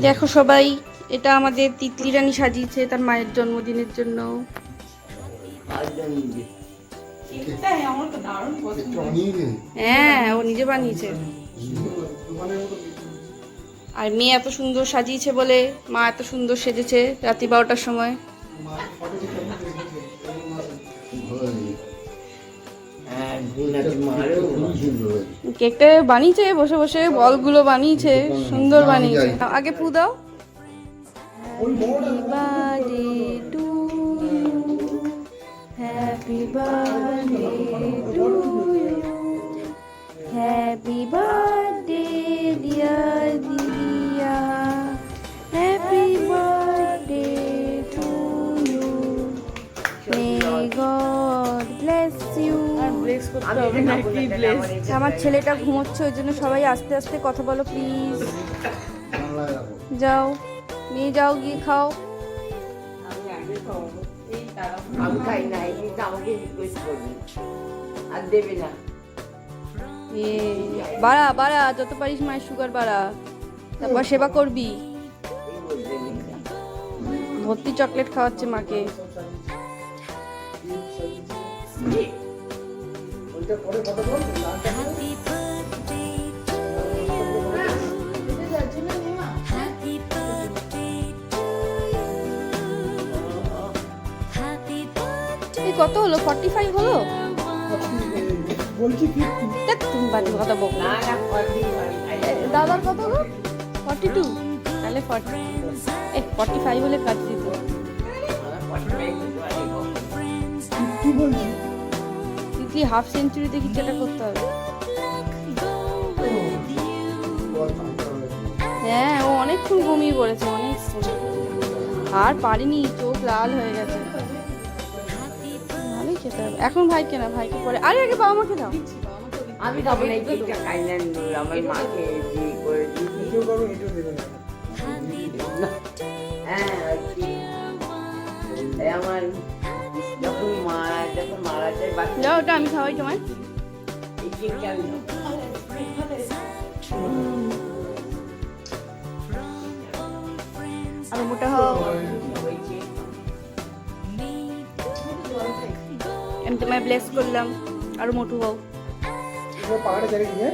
দেখো সবাই, এটা আমাদের তিতলি রানী সাজিয়েছে তার মায়ের জন্মদিনের জন্য। হ্যাঁ, ও নিজে বানিয়েছে। আর মেয়ে এত সুন্দর সাজিয়েছে বলে মা এত সুন্দর সেজেছে রাত্রি 12টার সময়। কেকটা বানিয়েছে বসে বসে, বলগুলো বানিয়েছে, সুন্দর বানিয়েছে। আগে পু দাও। Happy birthday to you, happy birthday dear দিদিয়া, happy birthday to you, may God bless you. আমার ছেলেটা ঘুমোচ্ছে, ওই জন্য সবাই আস্তে আস্তে কথা বলো প্লিজ। যাও নিয়ে যাও, গিয়ে খাও। আমি খাই না, কিন্তু আমাকে রিকোয়েস্ট করবি আর দেবে না। বাড়া বাড়া, যত পারিস মায়ের সুগার বাড়া, তারপর সেবা করবি। ভর্তি চকলেট খাওয়াচ্ছে মাকে। কত হলো? 45 হলো? বলছি কি তুমি বাজে কথা বল না। দাদার কত হলো? 42। তাহলে 45 হলে কাজ দিত। কি বলছি? তুই হাফ সেঞ্চুরি দেখি যেটা করতে হবে। হ্যাঁ, ও অনেকক্ষণ ঘুমিয়ে পড়েছে, অনেকক্ষণ। আর পারিনি, চোখ লাল হয়ে গেছে। ভালোই খেতে হবে এখন। ভাইকে না, ভাইকে পরে। আরে আগে বাবা মাকে দাও। আমি খাবো না, এই কেকটা খাই না, আমার মাকে দিয়ে করে দিই। ভিডিও করো, ভিডিও দেবে না। হ্যাঁ, আমার যখন মারা যায় বাচ্চা, যাও, ওটা আমি খাওয়াই তোমায়। এই কেকটা আমি খাবো। আমি মোটা হও। আমি তোমায় ব্লেস করলাম, আরো মোটু হও। পাহাড়ে চলে গিয়ে